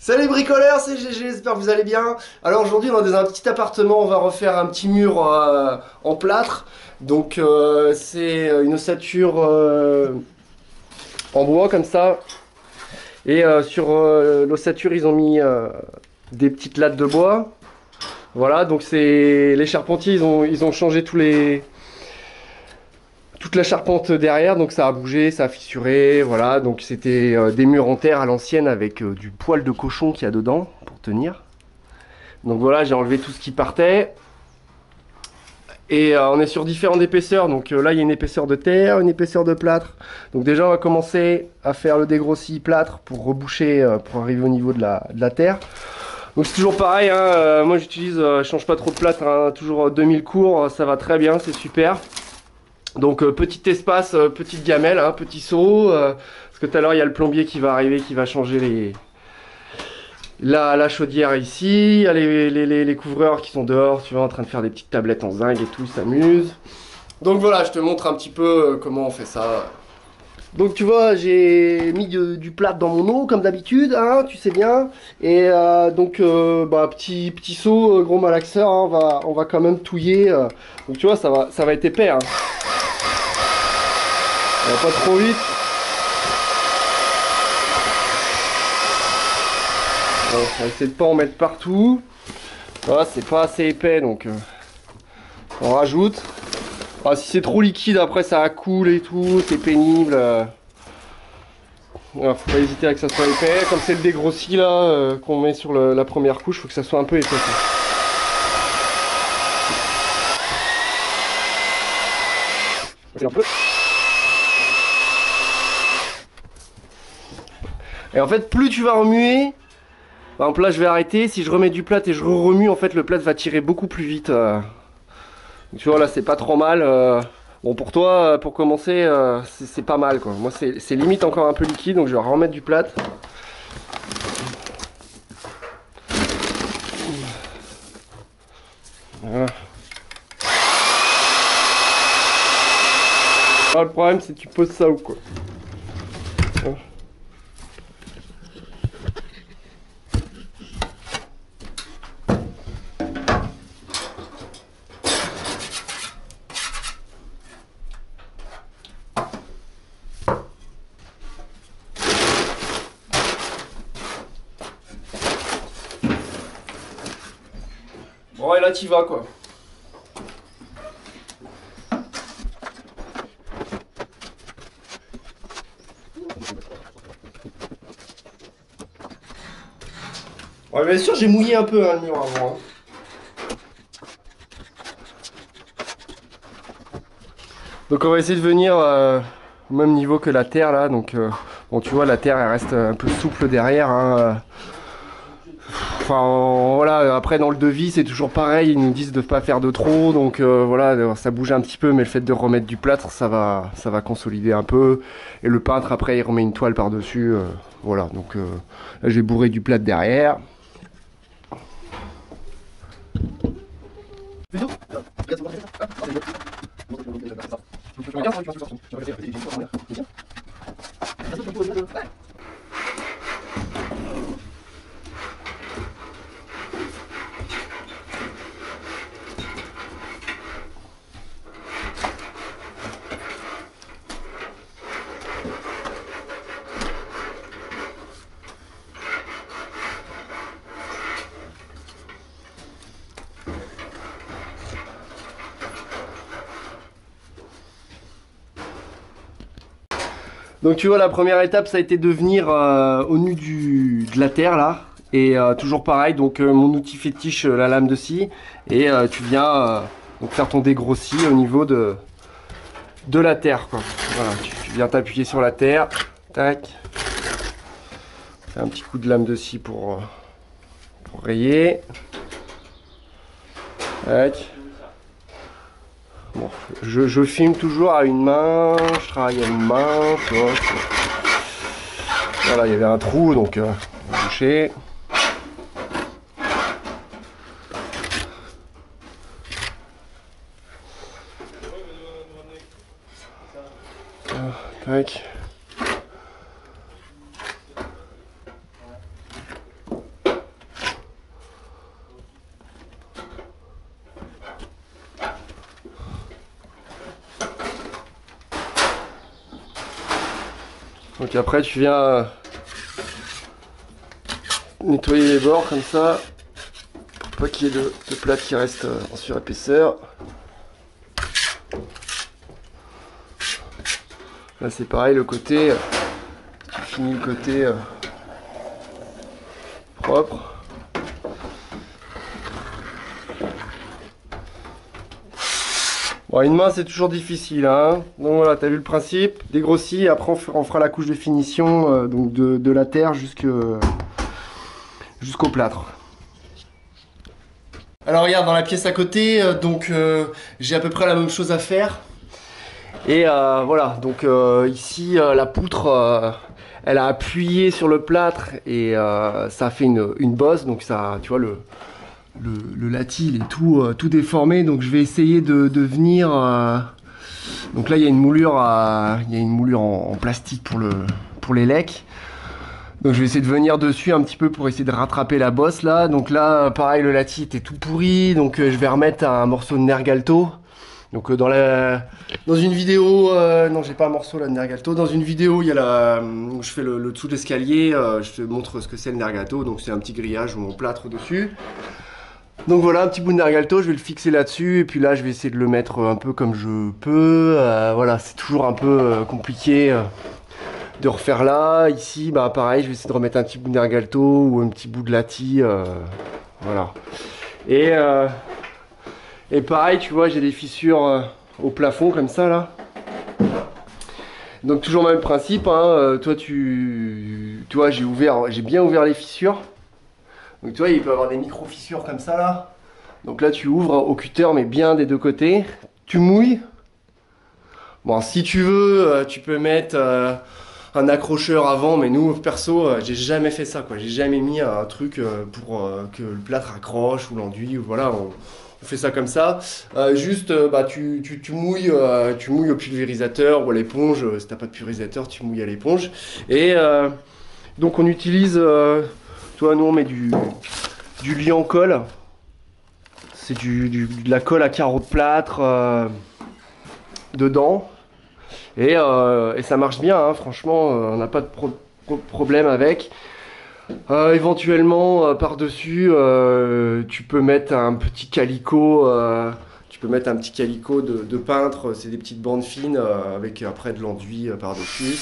Salut bricoleurs, c'est GG, j'espère que vous allez bien. Alors aujourd'hui on est dans un petit appartement, on va refaire un petit mur en plâtre. Donc c'est une ossature en bois comme ça. Et sur l'ossature ils ont mis des petites lattes de bois. Voilà, donc c'est les charpentiers, ils ont changé toute la charpente derrière, donc ça a bougé, ça a fissuré, voilà. Donc c'était des murs en terre à l'ancienne avec du poil de cochon qu'il y a dedans pour tenir. Donc voilà, j'ai enlevé tout ce qui partait. Et on est sur différentes épaisseurs. Donc là, il y a une épaisseur de terre, une épaisseur de plâtre. Donc déjà, on va commencer à faire le dégrossi plâtre pour reboucher, pour arriver au niveau de la terre. Donc c'est toujours pareil, hein, moi j'utilise, je change pas trop de plâtre, hein, toujours 2000 cours, ça va très bien, c'est super. Donc petit espace, petite gamelle, hein, petit seau, parce que tout à l'heure il y a le plombier qui va arriver, qui va changer la chaudière ici, il y a les couvreurs qui sont dehors, tu vois, en train de faire des petites tablettes en zinc et tout, ils s'amusent. Donc voilà, je te montre un petit peu comment on fait ça. Donc tu vois, j'ai mis du plâtre dans mon eau, comme d'habitude, hein, tu sais bien. Et donc, bah, petit seau, gros malaxeur, hein, on va quand même touiller. Donc tu vois, ça va être épais. Hein. Ça va pas trop vite. Bon, on va essayer de pas en mettre partout. Voilà, c'est pas assez épais, donc on rajoute. Ah, si c'est trop liquide, après ça coule et tout, c'est pénible. Alors, faut pas hésiter à que ça soit épais. Comme c'est le dégrossi là qu'on met sur la première couche, faut que ça soit un peu épais. Un peu. Et en fait, plus tu vas remuer, par exemple là je vais arrêter. Si je remets du plâtre et je remue, en fait le plâtre va tirer beaucoup plus vite. Donc, tu vois là, c'est pas trop mal. Bon pour toi, pour commencer, c'est pas mal quoi. Moi c'est limite encore un peu liquide, donc je vais remettre du plâtre. Voilà. Alors, le problème c'est que tu poses ça ou quoi. Bon et là t'y vas quoi. Ouais bien sûr j'ai mouillé un peu hein, le mur avant. Hein. Donc on va essayer de venir au même niveau que la terre là. Donc bon tu vois la terre elle reste un peu souple derrière. Hein. Enfin voilà, après dans le devis c'est toujours pareil, ils nous disent de ne pas faire de trop, donc voilà, ça bouge un petit peu, mais le fait de remettre du plâtre, ça va consolider un peu. Et le peintre après il remet une toile par-dessus, voilà, donc là j'ai bourré du plâtre derrière. Donc tu vois la première étape ça a été de venir au nu de la terre là. Et toujours pareil, donc mon outil fétiche, la lame de scie. Et tu viens donc faire ton dégrossi au niveau de la terre quoi. Voilà, tu viens t'appuyer sur la terre. Tac. Fais un petit coup de lame de scie pour rayer. Tac. Bon, je filme toujours à une main, je travaille à une main, tu vois. Voilà, il y avait un trou, donc on va boucher. Tac. Donc après tu viens nettoyer les bords comme ça, pour pas qu'il y ait de plâtre qui reste en surépaisseur. Là c'est pareil, le côté, tu finis le côté propre. Bon, une main c'est toujours difficile, hein. Donc voilà, t'as vu le principe, dégrossi, après on fera la couche de finition donc de la terre jusqu'au plâtre. Alors regarde, dans la pièce à côté, j'ai à peu près la même chose à faire. Et voilà, donc ici la poutre, elle a appuyé sur le plâtre et ça a fait une bosse, donc ça, tu vois, le latis il est tout déformé, donc je vais essayer de venir. Donc là il y a une moulure, en plastique pour les lecs. Donc je vais essayer de venir dessus un petit peu pour essayer de rattraper la bosse là. Donc là pareil, le latis était tout pourri, donc je vais remettre un morceau de Nergalto. Donc dans une vidéo, non j'ai pas un morceau là de Nergalto, dans une vidéo il y a où je fais le dessous de l'escalier, je te montre ce que c'est le Nergalto, donc c'est un petit grillage où on plâtre dessus. Donc voilà, un petit bout de Nergalto, je vais le fixer là-dessus, et puis là je vais essayer de le mettre un peu comme je peux, voilà, c'est toujours un peu compliqué de refaire là. Ici, bah pareil, je vais essayer de remettre un petit bout de Nergalto ou un petit bout de latis, voilà. Et pareil, tu vois, j'ai des fissures au plafond comme ça là. Donc toujours le même principe, hein. Toi tu vois, j'ai bien ouvert les fissures. Donc tu vois, il peut y avoir des micro fissures comme ça là. Donc là tu ouvres au cutter mais bien des deux côtés. Tu mouilles. Bon, si tu veux, tu peux mettre un accrocheur avant, mais nous perso, j'ai jamais fait ça quoi. J'ai jamais mis un truc pour que le plâtre accroche ou l'enduit ou voilà. On fait ça comme ça. Juste, tu mouilles au pulvérisateur ou à l'éponge. Si t'as pas de pulvérisateur, tu mouilles à l'éponge. Et donc on utilise, toi, nous on met du liant colle. C'est de la colle à carreaux de plâtre dedans. Et ça marche bien, hein, franchement, on n'a pas de problème avec. Éventuellement par-dessus tu peux mettre un petit calico, de peintre, c'est des petites bandes fines avec après de l'enduit par-dessus.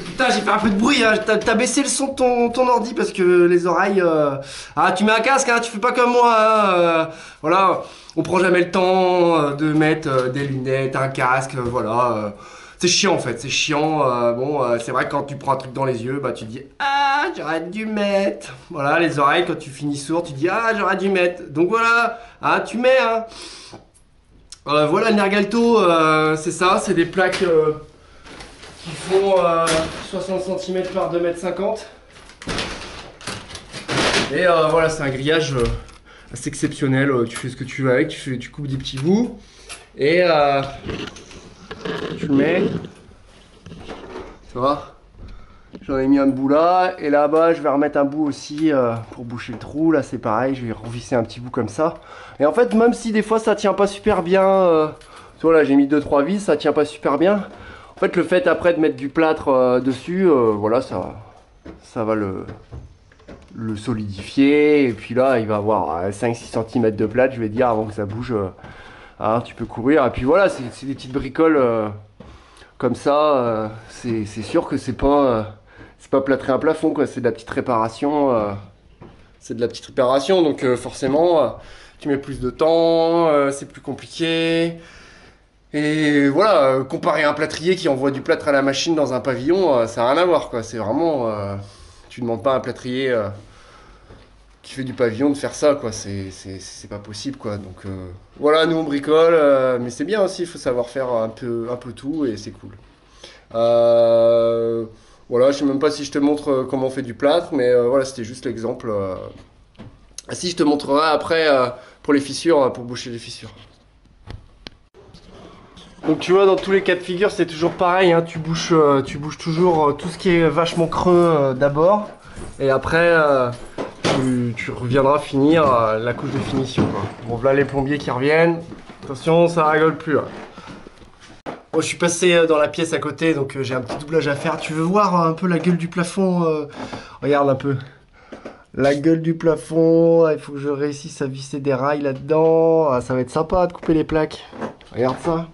Putain, j'ai fait un peu de bruit, hein. T'as baissé le son de ton ordi parce que les oreilles... Ah, tu mets un casque, hein, tu fais pas comme moi, hein, voilà, on prend jamais le temps de mettre des lunettes, un casque, voilà... C'est chiant en fait, c'est chiant. C'est vrai que quand tu prends un truc dans les yeux, bah tu te dis ah j'aurais dû mettre. Voilà, les oreilles quand tu finis sourd, tu dis ah j'aurais dû mettre. Donc voilà, hein, tu mets. Hein. Voilà le Nergalto, c'est ça, c'est des plaques qui font 60 cm par 2,50 m. Et voilà, c'est un grillage assez exceptionnel. Tu fais ce que tu veux avec, tu coupes des petits bouts et tu le mets, tu vois, j'en ai mis un bout là, et là-bas je vais remettre un bout aussi pour boucher le trou, là c'est pareil, je vais revisser un petit bout comme ça. Et en fait, même si des fois ça tient pas super bien, tu vois là j'ai mis 2-3 vis, ça tient pas super bien. En fait le fait après de mettre du plâtre dessus, voilà, ça va le solidifier, et puis là il va avoir 5-6 cm de plâtre, je vais dire, avant que ça bouge. Ah, tu peux courir, et puis voilà, c'est des petites bricoles comme ça, c'est sûr que c'est pas plâtrer un plafond, quoi, c'est de la petite réparation, donc forcément, tu mets plus de temps, c'est plus compliqué, et voilà, comparé à un plâtrier qui envoie du plâtre à la machine dans un pavillon, ça n'a rien à voir, quoi, c'est vraiment, tu demandes pas à un plâtrier qui fait du pavillon de faire ça quoi, c'est pas possible quoi, donc voilà, nous on bricole, mais c'est bien aussi, il faut savoir faire un peu tout et c'est cool. Voilà, je sais même pas si je te montre comment on fait du plâtre, mais voilà, c'était juste l'exemple. Ah si, je te montrerai après pour les fissures, pour boucher les fissures. Donc tu vois, dans tous les cas de figure c'est toujours pareil, hein, tu bouches toujours tout ce qui est vachement creux d'abord, et après tu reviendras finir la couche de finition quoi. Bon, voilà les plombiers qui reviennent. Attention, ça rigole plus. Hein. Bon, je suis passé dans la pièce à côté, donc j'ai un petit doublage à faire. Tu veux voir un peu la gueule du plafond? Regarde un peu. La gueule du plafond, il faut que je réussisse à visser des rails là-dedans. Ah, ça va être sympa de couper les plaques. Regarde ça.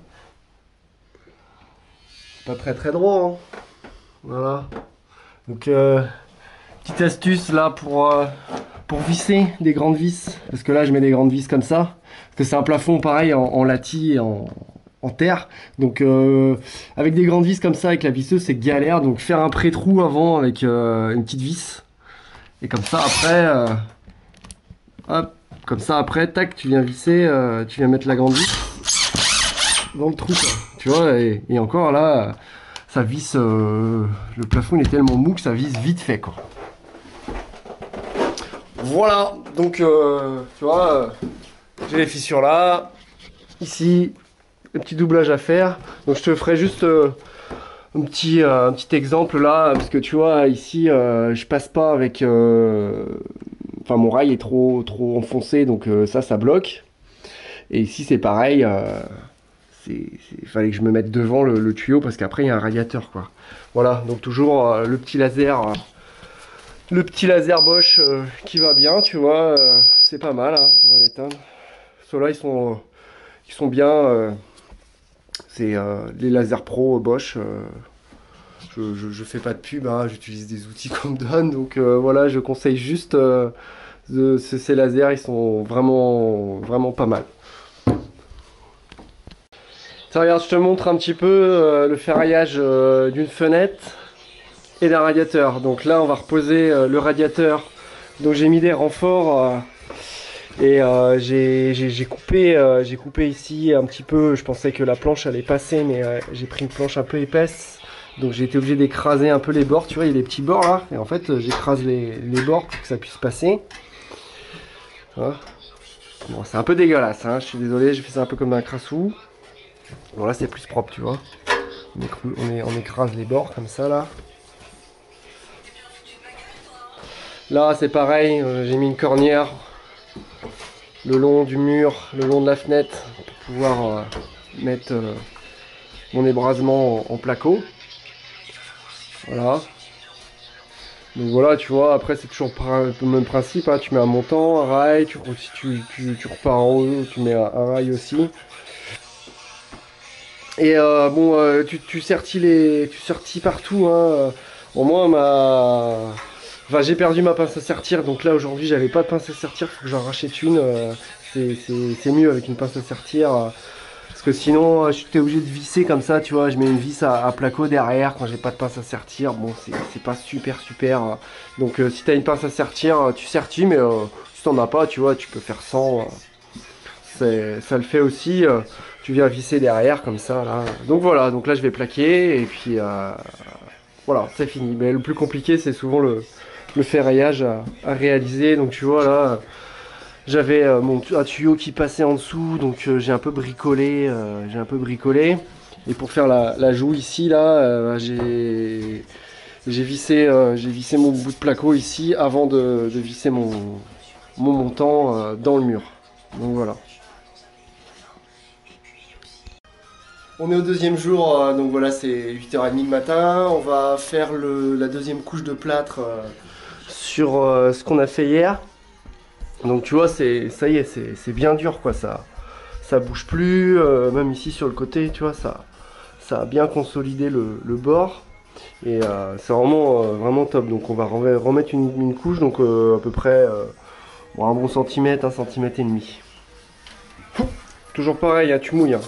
Pas très très droit, hein. Voilà. Donc, petite astuce là pour visser des grandes vis. Parce que là, je mets des grandes vis comme ça. Parce que c'est un plafond pareil en latis et en terre. Donc, avec des grandes vis comme ça, avec la visseuse, c'est galère. Donc, faire un pré-trou avant avec une petite vis. Et comme ça, après, hop, comme ça, après, tac, tu viens visser, tu viens mettre la grande vis dans le trou, quoi. Tu vois, et encore là, ça visse, le plafond il est tellement mou que ça visse vite fait, quoi. Voilà, donc, tu vois, j'ai les fissures là, ici, le petit doublage à faire. Donc, je te ferai juste un petit exemple là, parce que tu vois, ici, je passe pas avec... Enfin, mon rail est trop enfoncé, donc ça bloque. Et ici, c'est pareil. Il fallait que je me mette devant le tuyau, parce qu'après, il y a un radiateur, quoi. Voilà, donc toujours le petit laser Bosch qui va bien, tu vois. C'est pas mal, hein, on va l'éteindre. Ceux-là, ils sont bien. C'est les lasers pro Bosch. Je fais pas de pub, hein, j'utilise des outils qu'on me donne, donc voilà, je conseille juste ces lasers, ils sont vraiment pas mal. Ça, regarde, je te montre un petit peu le ferraillage d'une fenêtre et d'un radiateur. Donc là, on va reposer le radiateur. Donc j'ai mis des renforts et j'ai coupé ici un petit peu. Je pensais que la planche allait passer, mais j'ai pris une planche un peu épaisse. Donc j'ai été obligé d'écraser un peu les bords, tu vois, il y a les petits bords là, et en fait j'écrase les bords pour que ça puisse passer. Bon, c'est un peu dégueulasse, hein, je suis désolé, j'ai fait ça un peu comme un crassou. Bon là c'est plus propre, tu vois. On écrase les bords comme ça là. Là c'est pareil, j'ai mis une cornière le long du mur, le long de la fenêtre, pour pouvoir mettre mon ébrasement en placo. Voilà. Donc voilà, tu vois, après c'est toujours le même principe, hein. Tu mets un montant, un rail, tu repars en haut, tu mets un rail aussi. Et bon, tu sertis partout, hein. Bon, moi, enfin, j'ai perdu ma pince à sertir, donc là aujourd'hui j'avais pas de pince à sertir, faut que j'en rachète une. C'est mieux avec une pince à sertir. Parce que sinon, j'étais obligé de visser comme ça, tu vois. Je mets une vis à placo derrière quand j'ai pas de pince à sertir. Bon, c'est pas super. Donc, si t'as une pince à sertir, tu sertis, mais si t'en as pas, tu vois, tu peux faire sans. Ça le fait aussi. Tu viens visser derrière comme ça, là. Donc voilà, donc là je vais plaquer et puis voilà, c'est fini. Mais le plus compliqué, c'est souvent le ferraillage à réaliser. Donc tu vois là. J'avais un tuyau qui passait en dessous, donc j'ai un peu bricolé. Et pour faire la joue ici, là, j'ai vissé mon bout de placo ici avant de visser mon montant dans le mur. Donc voilà. On est au deuxième jour, donc voilà, c'est 8h30 le matin. On va faire la deuxième couche de plâtre sur ce qu'on a fait hier. Donc tu vois, ça y est, c'est bien dur, quoi, ça bouge plus, même ici sur le côté, tu vois, ça a bien consolidé le bord, et c'est vraiment top. Donc on va remettre une couche, donc à peu près bon, un bon centimètre, 1,5 cm. Toujours pareil, hein, tu mouilles. Hein.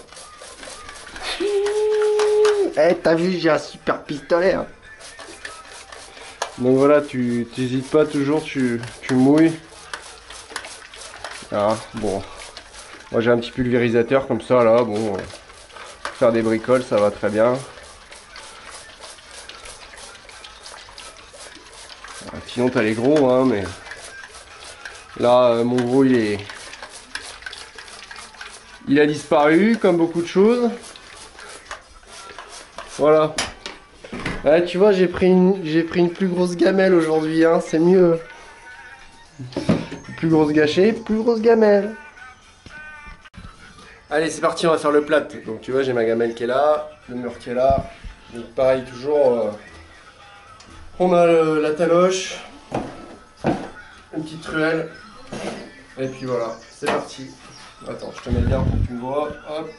Eh, t'as vu, j'ai un super pistolet. Hein. Donc voilà, tu n'hésites pas toujours, tu mouilles. Ah, bon, moi j'ai un petit pulvérisateur comme ça là, bon, pour faire des bricoles ça va très bien. Sinon t'as les gros, hein, mais là mon gros il a disparu comme beaucoup de choses. Voilà. Ouais, tu vois, j'ai pris une plus grosse gamelle aujourd'hui, hein, c'est mieux. Plus grosse gâchée, plus grosse gamelle. Allez, c'est parti, on va faire le plat. Donc tu vois, j'ai ma gamelle qui est là, le mur qui est là. Donc pareil, toujours, on a la taloche, une petite truelle. Et puis voilà, c'est parti. Attends, je te mets bien pour que tu me vois. Hop.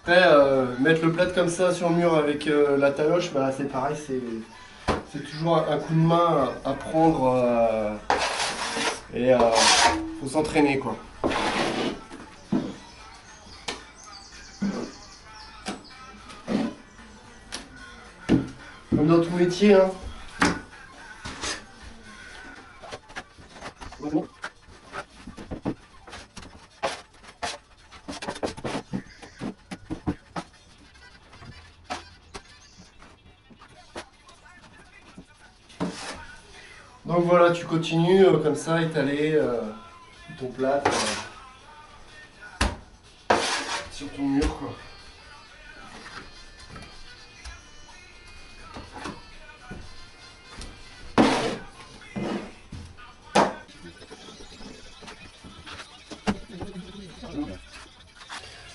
Après, mettre le plat comme ça sur le mur avec la taloche, bah, c'est pareil, c'est toujours un coup de main à prendre et faut s'entraîner quoi. Comme dans tout métier, hein. Donc voilà, tu continues comme ça, étaler ton plat sur ton mur quoi.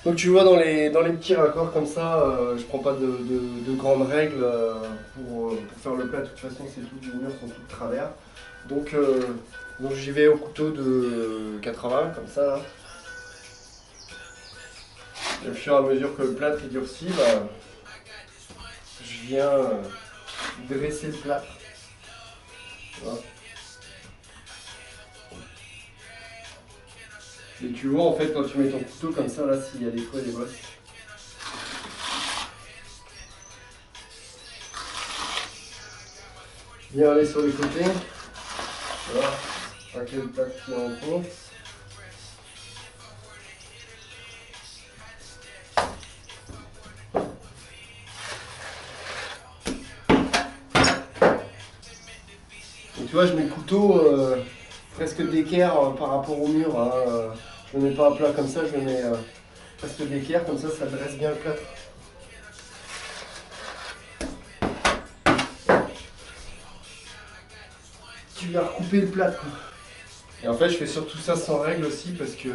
Donc tu vois dans les petits raccords comme ça, je prends pas de grandes règles pour faire le plat. De toute façon, ces touches du mur sont toutes de travers. Donc, donc j'y vais au couteau de 80 comme ça. Là. Et au fur et à mesure que le plâtre est durci, bah, je viens dresser le plâtre. Voilà. Et tu vois en fait quand tu mets ton couteau comme ça là s'il y a des fois des bosses. Bien aller sur les côtés. Voilà. Pas que le plâtre qui enfonce. Et tu vois je mets le couteau presque d'équerre par rapport au mur. Hein. Je ne le mets pas à plat comme ça, je le mets presque d'équerre, comme ça dresse bien le plâtre. Tu viens recouper le plâtre quoi. Et en fait je fais surtout ça sans règle aussi parce que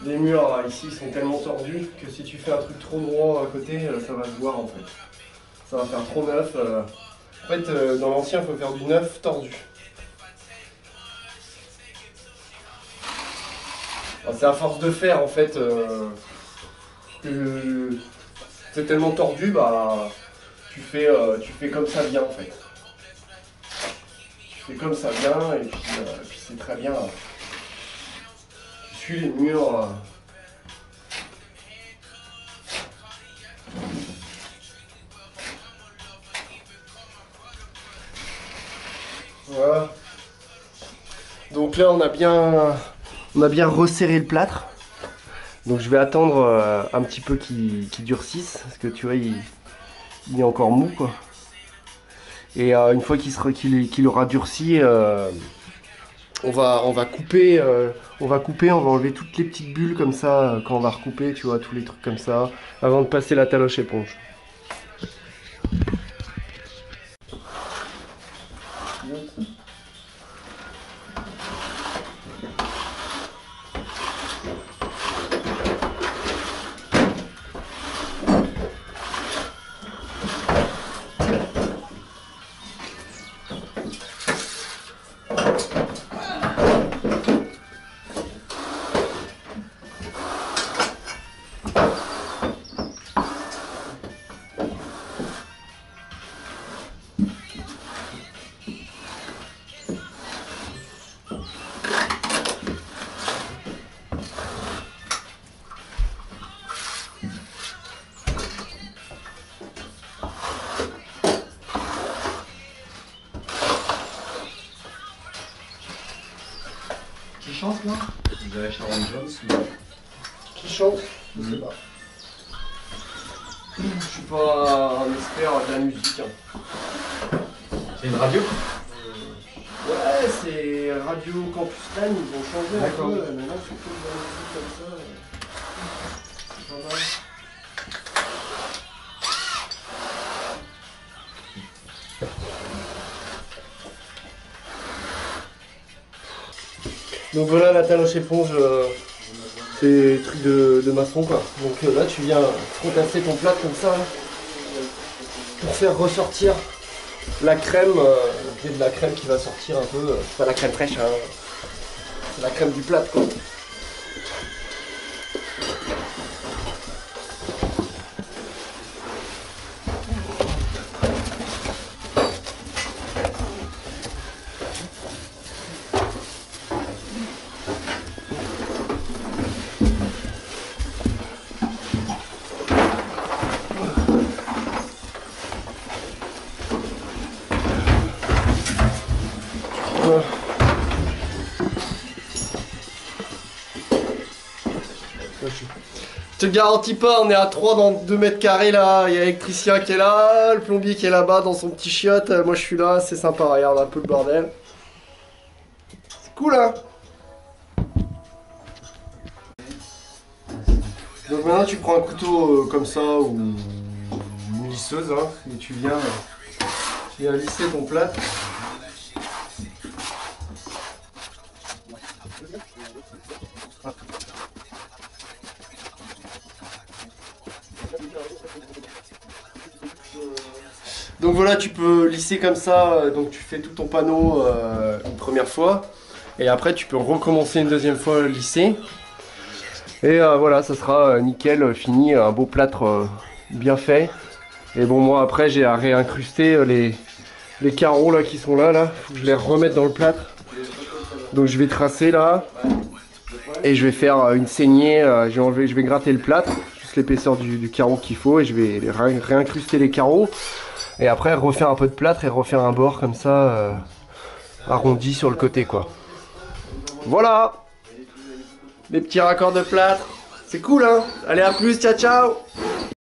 les murs ici ils sont tellement tordus que si tu fais un truc trop droit à côté, ça va se voir en fait. Ça va faire trop neuf. En fait dans l'ancien il faut faire du neuf tordu. C'est à force de faire en fait que c'est tellement tordu, bah tu fais comme ça vient en fait. Tu fais comme ça vient et puis c'est très bien. Tu suis les murs. Voilà. Donc là on a bien resserré le plâtre. Donc je vais attendre un petit peu qu'il durcisse parce que tu vois il est encore mou quoi. Et une fois qu'il aura durci, on va couper, on va enlever toutes les petites bulles comme ça quand on va recouper, tu vois, tous les trucs comme ça, avant de passer la taloche éponge. Qui chante là? Vous avez Sharon Jones ou... Qui chante? Je sais pas. Je suis pas un expert de la musique. Hein. C'est une radio? Ouais, c'est Radio Campus Rennes, ils ont changé un D'accord. peu. Maintenant, c'est que de la musique comme ça. C'est pas mal. Donc voilà la taloche éponge, c'est des trucs de maçon quoi. Donc là tu viens fracasser ton plâtre comme ça là, pour faire ressortir la crème. Il y a de la crème qui va sortir un peu, c'est pas la crème fraîche, hein, c'est la crème du plâtre quoi. Je te garantis pas, on est à 3 dans 2 mètres carrés là, il y a l'électricien qui est là, le plombier qui est là-bas dans son petit chiotte, moi je suis là, c'est sympa, regarde un peu le bordel. C'est cool hein. Donc maintenant tu prends un couteau comme ça ou une lisseuse hein, et tu viens lisser ton plâtre. Donc voilà, tu peux lisser comme ça, donc tu fais tout ton panneau une première fois, et après tu peux recommencer une deuxième fois à lisser. Et voilà, ça sera nickel, fini, un beau plâtre bien fait. Et bon, moi après j'ai à réincruster les carreaux là qui sont là, faut que je les remette dans le plâtre. Donc je vais tracer là, et je vais faire une saignée, je vais gratter le plâtre, juste l'épaisseur du carreau qu'il faut, et je vais réincruster les carreaux. Et après refaire un peu de plâtre et refaire un bord comme ça, arrondi sur le côté quoi. Voilà les petits raccords de plâtre. C'est cool hein. Allez à plus, ciao ciao.